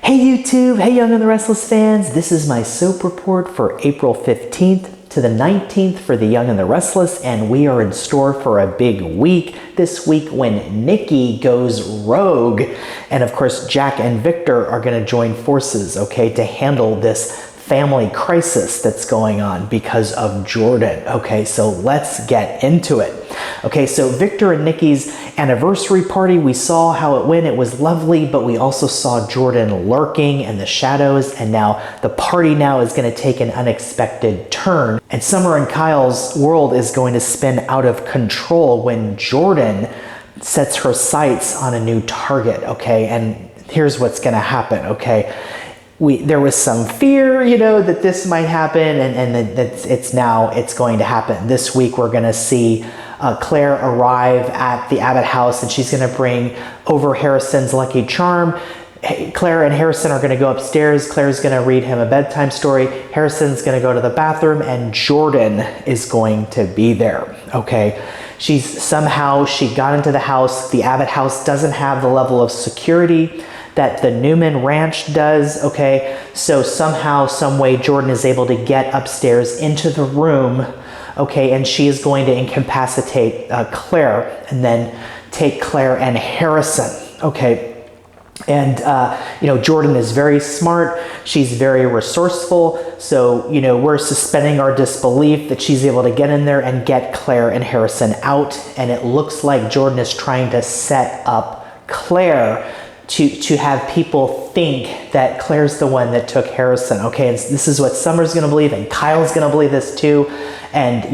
Hey YouTube, hey Young and the Restless fans, this is my soap report for April 15th to the 19th for the Young and the Restless, and we are in store for a big week this week when Nikki goes rogue. And of course, Jack and Victor are going to join forces, okay, to handle this family crisis that's going on because of Jordan. Okay, so let's get into it. Okay, so Victor and Nikki's anniversary party, we saw how it went. It was lovely, but we also saw Jordan lurking in the shadows, and now the party now is going to take an unexpected turn. And Summer and Kyle's world is going to spin out of control when Jordan sets her sights on a new target, okay? And here's what's going to happen, okay? There was some fear, that this might happen, and that it's going to happen. This week we're going to see Claire arrive at the Abbott house, and she's going to bring over Harrison's lucky charm. Claire and Harrison are going to go upstairs. Claire's going to read him a bedtime story. Harrison's going to go to the bathroom, and Jordan is going to be there, okay? She got into the house. The Abbott house doesn't have the level of security that the Newman Ranch does, okay? So somehow, some way, Jordan is able to get upstairs into the room, okay? And she is going to incapacitate Claire and then take Claire and Harrison, okay? And, Jordan is very smart. She's very resourceful. So, we're suspending our disbelief that she's able to get in there and get Claire and Harrison out. And it looks like Jordan is trying to set up Claire to have people think that Claire's the one that took Harrison, okay? And this is what Summer's gonna believe, and Kyle's gonna believe this too. And,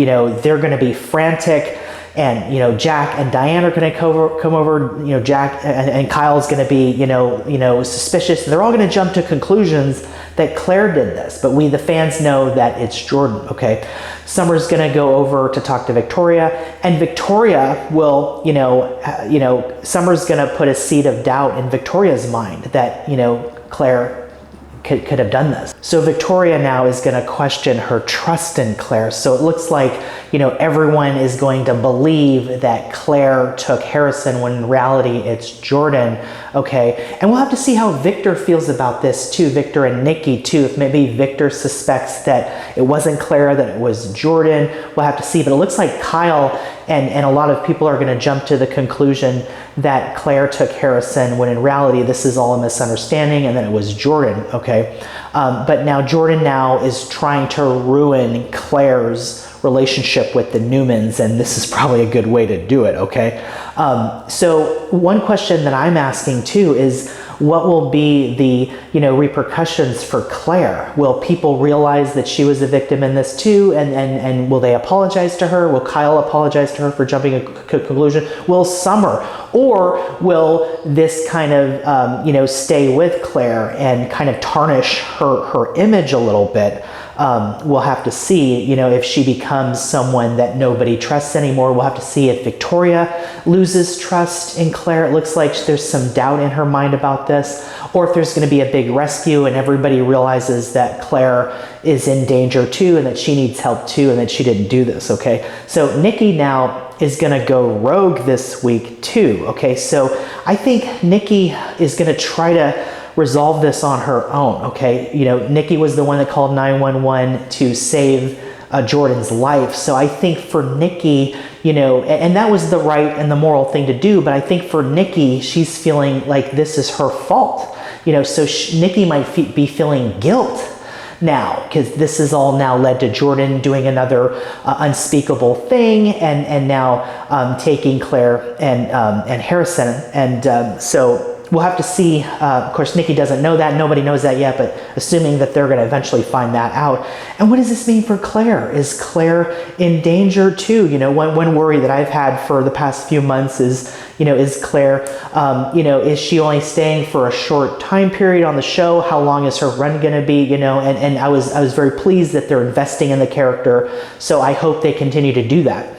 they're gonna be frantic, and, Jack and Diane are gonna come over, Jack and Kyle's gonna be, suspicious. And they're all gonna jump to conclusions that Claire did this, but we, the fans, know that it's Jordan, okay? Summer's gonna go over to talk to Victoria, and Victoria will, Summer's gonna put a seed of doubt in Victoria's mind that, Claire could have done this. So Victoria now is going to question her trust in Claire. So it looks like, everyone is going to believe that Claire took Harrison when in reality it's Jordan, okay? And we'll have to see how Victor feels about this too, Victor and Nikki too. If maybe Victor suspects that it wasn't Claire, that it was Jordan, we'll have to see. But it looks like Kyle and a lot of people are going to jump to the conclusion that Claire took Harrison when in reality this is all a misunderstanding and that it was Jordan, okay? But now Jordan now is trying to ruin Claire's relationship with the Newmans, and this is probably a good way to do it, okay? So one question that I'm asking too is, what will be the repercussions for Claire? Will people realize that she was a victim in this too, and will they apologize to her? Will Kyle apologize to her for jumping a conclusion? Will Summer? Or will this kind of stay with Claire and kind of tarnish her image a little bit? We'll have to see, if she becomes someone that nobody trusts anymore. We'll have to see if Victoria loses trust in Claire. It looks like there's some doubt in her mind about this, or if there's going to be a big rescue and everybody realizes that Claire is in danger too and that she needs help too and that she didn't do this, okay? So Nikki now is going to go rogue this week too, okay? So I think Nikki is going to try to resolve this on her own, okay? Nikki was the one that called 911 to save Jordan's life. So I think for Nikki, and that was the right and the moral thing to do, but I think for Nikki, she's feeling like this is her fault, so Nikki might be feeling guilt now, because this has all now led to Jordan doing another unspeakable thing, and now taking Claire and Harrison, and so we'll have to see. Of course, Nikki doesn't know that. Nobody knows that yet, but assuming that they're going to eventually find that out. And what does this mean for Claire? Is Claire in danger too? One worry that I've had for the past few months is, is Claire, is she only staying for a short time period on the show? How long is her run going to be? And I was very pleased that they're investing in the character. So I hope they continue to do that.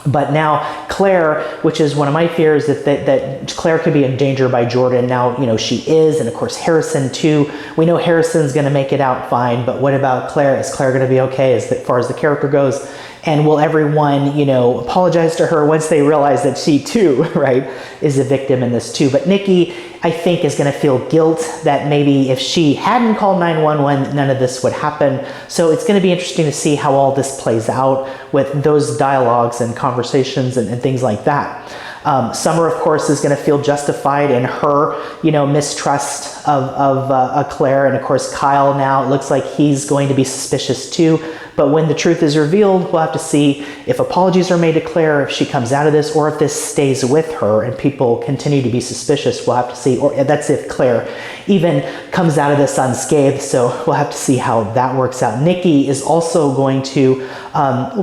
But now Claire, which is one of my fears, that Claire could be in danger by Jordan. Now, she is, and of course Harrison too. We know Harrison's going to make it out fine, but what about Claire? Is Claire going to be okay as far as the character goes? And will everyone, you know, apologize to her once they realize that she too, right, is a victim in this too. But Nikki, I think, is going to feel guilt that maybe if she hadn't called 911, none of this would happen. So it's going to be interesting to see how all this plays out with those dialogues and conversations and things like that. Summer, of course, is going to feel justified in her, you know, mistrust of Claire. And of course, Kyle now, it looks like he's going to be suspicious too. But when the truth is revealed, we'll have to see if apologies are made to Claire, if she comes out of this, or if this stays with her and people continue to be suspicious. We'll have to see, or that's if Claire even comes out of this unscathed. So we'll have to see how that works out. Nikki is also going to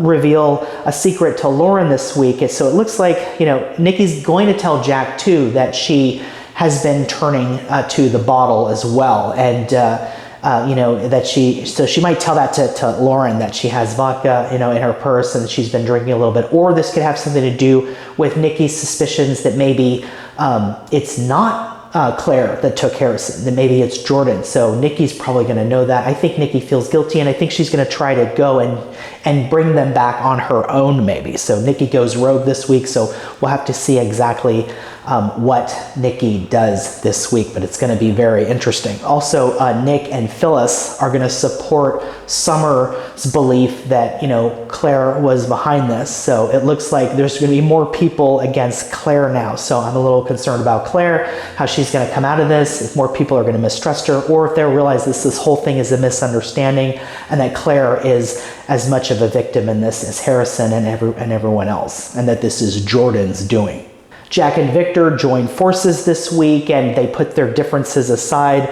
reveal a secret to Lauren this week. So it looks like, you know, Nikki's going to tell Jack too that she has been turning to the bottle as well. And you know, that she might tell that to Lauren, that she has vodka, you know, in her purse and she's been drinking a little bit. Or this could have something to do with Nikki's suspicions that maybe it's not Claire that took Harrison, that maybe it's Jordan. So Nikki's probably going to know that. I think Nikki feels guilty, and I think she's going to try to go and bring them back on her own maybe. So Nikki goes rogue this week, so we'll have to see exactly what Nikki does this week, but it's going to be very interesting. Also, Nick and Phyllis are going to support Summer's belief that, you know, Claire was behind this. So it looks like there's going to be more people against Claire now. So I'm a little concerned about Claire, how she's going to come out of this, if more people are going to mistrust her, or if they'll realize this whole thing is a misunderstanding and that Claire is as much of a victim in this as Harrison and everyone else, and that this is Jordan's doing. Jack and Victor join forces this week, and they put their differences aside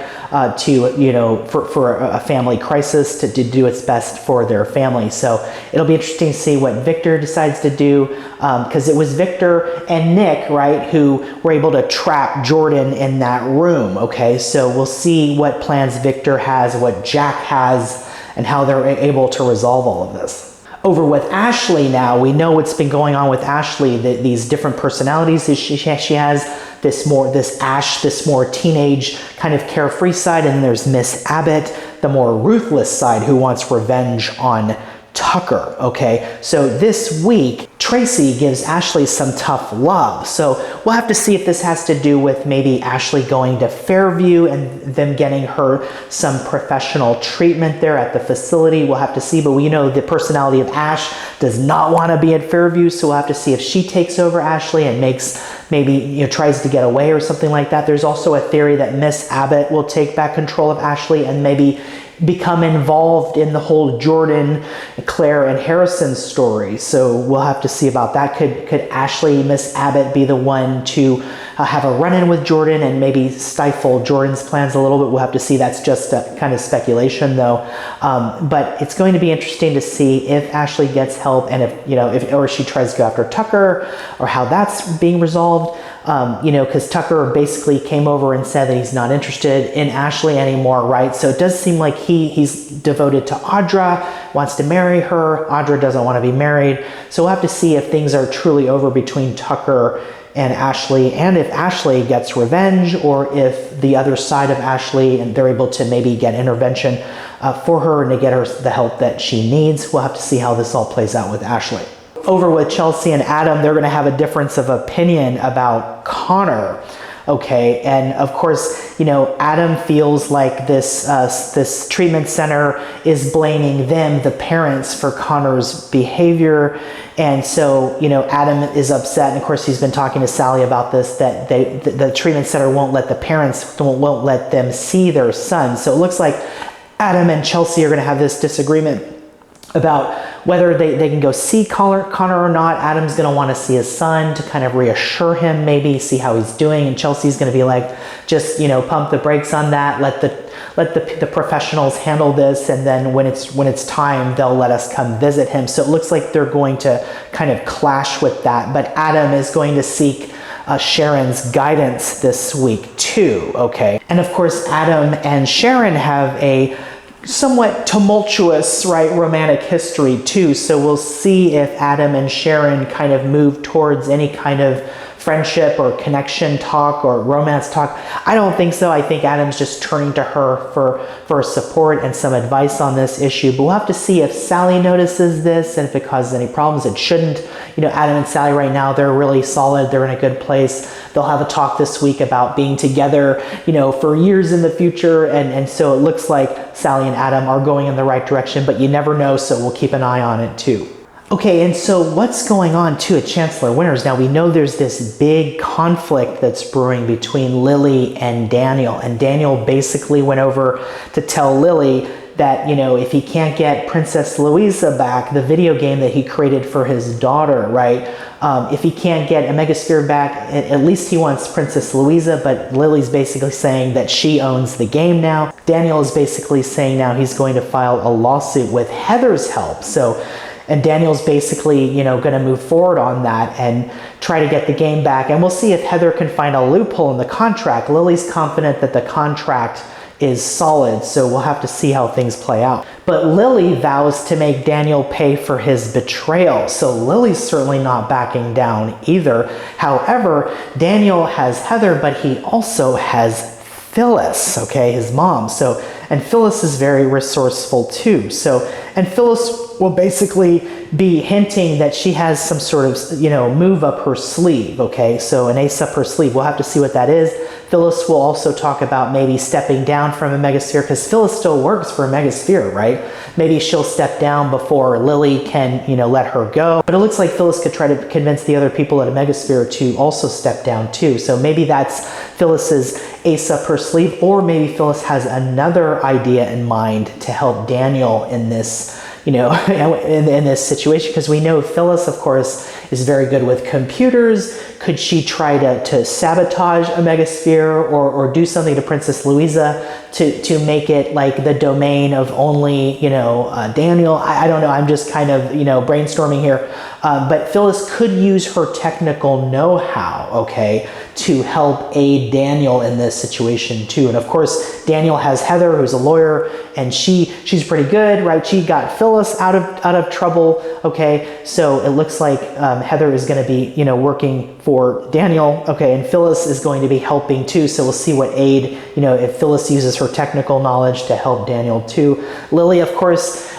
to, you know, for a family crisis, to do its best for their family. So it'll be interesting to see what Victor decides to do, because it was Victor and Nick, right, who were able to trap Jordan in that room. Okay, so we'll see what plans Victor has, what Jack has, and how they're able to resolve all of this. Over with Ashley now, we know what's been going on with Ashley, these different personalities that she has, this more teenage kind of carefree side, and there's Miss Abbott, the more ruthless side who wants revenge on Tucker. Okay, so this week Tracy gives Ashley some tough love. So we'll have to see if this has to do with maybe Ashley going to Fairview and them getting her some professional treatment there at the facility. We'll have to see, but we know the personality of Ash does not want to be at Fairview, so we'll have to see if she takes over Ashley and maybe, you know, tries to get away or something like that. There's also a theory that Miss Abbott will take back control of Ashley and maybe become involved in the whole Jordan, Claire, and Harrison story. So we'll have to see about that. Could Ashley, Miss Abbott, be the one to have a run-in with Jordan and maybe stifle Jordan's plans a little bit? We'll have to see. That's just a kind of speculation, though. But it's going to be interesting to see if Ashley gets help, and if, you know, or she tries to go after Tucker, or how that's being resolved. You know, because Tucker basically came over and said that he's not interested in Ashley anymore, right? So it does seem like he's devoted to Audra, wants to marry her. Audra doesn't want to be married. So we'll have to see if things are truly over between Tucker and Ashley, and if Ashley gets revenge, or if the other side of Ashley, and they're able to maybe get intervention for her and to get her the help that she needs. We'll have to see how this all plays out with Ashley. Over with Chelsea and Adam, they're going to have a difference of opinion about Connor. Okay, and of course, you know, Adam feels like this treatment center is blaming them, the parents, for Connor's behavior. And so, you know, Adam is upset, and of course he's been talking to Sally about this, that the treatment center won't let the parents, won't let them see their son. So it looks like Adam and Chelsea are going to have this disagreement about whether they can go see Connor or not. Adam's going to want to see his son to kind of reassure him, maybe see how he's doing, and Chelsea's going to be like, just, you know, pump the brakes on that, let the professionals handle this, and then when it's time, they'll let us come visit him. So it looks like they're going to kind of clash with that, but Adam is going to seek Sharon's guidance this week too. Okay, and of course Adam and Sharon have a somewhat tumultuous, right, romantic history too. So we'll see if Adam and Sharon kind of move towards any kind of friendship or connection talk or romance talk. I don't think so. I think Adam's just turning to her for support and some advice on this issue. But we'll have to see if Sally notices this and if it causes any problems. It shouldn't. You know, Adam and Sally right now, they're really solid. They're in a good place. They'll have a talk this week about being together, you know, for years in the future. And so it looks like Sally and Adam are going in the right direction, but you never know. So we'll keep an eye on it too. Okay, and so what's going on too at Chancellor Winters? Now we know there's this big conflict that's brewing between Lily and Daniel. And Daniel basically went over to tell Lily that, you know, if he can't get Princess Louisa back, the video game that he created for his daughter, right? If he can't get a Megasphere back, at least he wants Princess Louisa, but Lily's basically saying that she owns the game now. Daniel is basically saying now he's going to file a lawsuit with Heather's help. And Daniel's basically, you know, going to move forward on that and try to get the game back. And we'll see if Heather can find a loophole in the contract. Lily's confident that the contract is solid, so we'll have to see how things play out. But Lily vows to make Daniel pay for his betrayal, so Lily's certainly not backing down either. However, Daniel has Heather, but he also has Phyllis, okay, his mom. So, and Phyllis is very resourceful too. So, and Phyllis will basically be hinting that she has some sort of, you know, move up her sleeve, okay? So an ace up her sleeve. We'll have to see what that is. Phyllis will also talk about maybe stepping down from a Megasphere, because Phyllis still works for a Megasphere, right? Maybe she'll step down before Lily can, you know, let her go. But it looks like Phyllis could try to convince the other people at a Megasphere to also step down too. So maybe that's Phyllis's ace up her sleeve, or maybe Phyllis has another idea in mind to help Daniel in this, you know, in this situation, because we know Phyllis, of course, is very good with computers. Could she try to sabotage a Megasphere or do something to Princess Louisa to make it like the domain of only, you know, Daniel? I don't know. I'm just kind of, you know, brainstorming here. But Phyllis could use her technical know-how, okay, to help aid Daniel in this situation too. And of course, Daniel has Heather, who's a lawyer, and she's pretty good, right? She got Phyllis out of trouble, okay? So it looks like Heather is going to be, you know, working for Daniel, okay, and Phyllis is going to be helping too. So we'll see what aid, you know, if Phyllis uses her technical knowledge to help Daniel too. Lily, of course,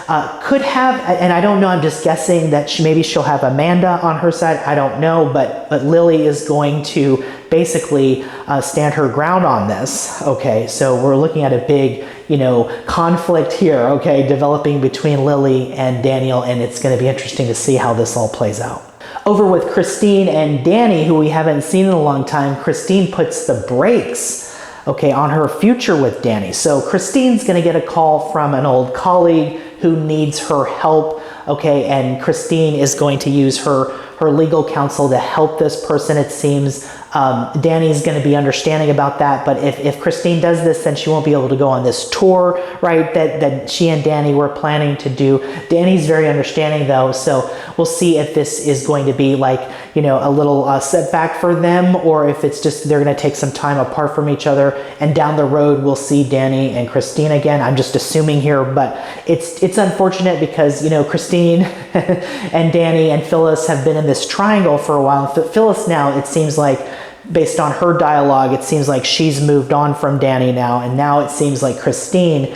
could have, and I don't know, I'm just guessing that maybe she'll have Amanda on her side. I don't know, but Lily is going to basically stand her ground on this, okay? So we're looking at a big, you know, conflict here, okay, developing between Lily and Daniel, and it's going to be interesting to see how this all plays out. Over with Christine and Dany, who we haven't seen in a long time, Christine puts the brakes, okay, on her future with Dany. So Christine's going to get a call from an old colleague who needs her help, okay, and Christine is going to use her legal counsel to help this person, it seems. Dany's going to be understanding about that, but if Christine does this, then she won't be able to go on this tour, right, that she and Dany were planning to do. Dany's very understanding though, so we'll see if this is going to be like, you know, a little setback for them, or if it's just they're going to take some time apart from each other, and down the road we'll see Dany and Christine again. I'm just assuming here, but it's unfortunate because, you know, Christine and Dany and Phyllis have been in this triangle for a while. Phyllis now, it seems like, based on her dialogue, it seems like she's moved on from Dany now, and now it seems like Christine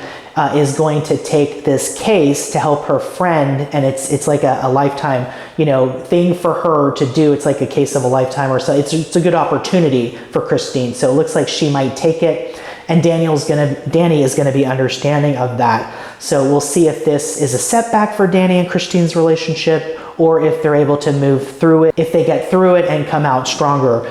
is going to take this case to help her friend, and it's like a lifetime, you know, thing for her to do. It's like a case of a lifetime or so. It's a good opportunity for Christine, so it looks like she might take it, and Dany is gonna be understanding of that. So we'll see if this is a setback for Dany and Christine's relationship, or if they're able to move through it. If they get through it and come out stronger,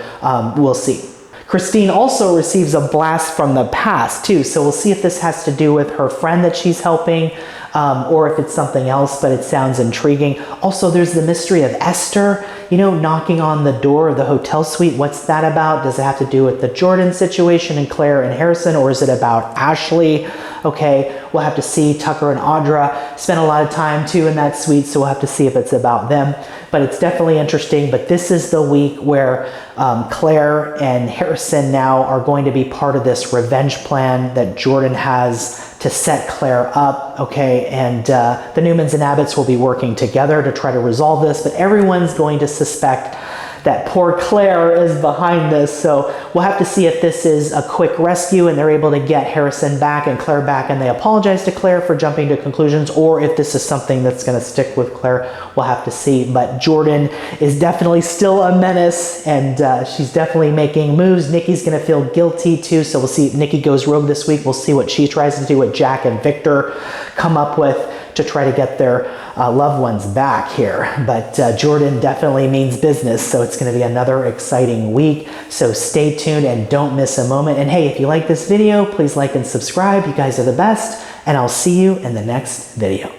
we'll see. Christine also receives a blast from the past too, so we'll see if this has to do with her friend that she's helping, or if it's something else, but it sounds intriguing. Also, there's the mystery of Esther, you know, knocking on the door of the hotel suite. What's that about? Does it have to do with the Jordan situation and Claire and Harrison, or is it about Ashley? Okay, we'll have to see. Tucker and Audra spent a lot of time too in that suite, so we'll have to see if it's about them. But it's definitely interesting. But this is the week where Claire and Harrison now are going to be part of this revenge plan that Jordan has to set Claire up, okay? And the Newmans and Abbotts will be working together to try to resolve this, but everyone's going to suspect that poor Claire is behind this. So we'll have to see if this is a quick rescue and they're able to get Harrison back and Claire back and they apologize to Claire for jumping to conclusions, or if this is something that's going to stick with Claire. We'll have to see. But Jordan is definitely still a menace, and she's definitely making moves. Nikki's going to feel guilty too, so we'll see if Nikki goes rogue this week. We'll see what she tries to do, what Jack and Victor come up with to try to get their loved ones back here. But Jordan definitely means business, so it's going to be another exciting week. So stay tuned and don't miss a moment. And hey, if you like this video, please like and subscribe. You guys are the best, and I'll see you in the next video.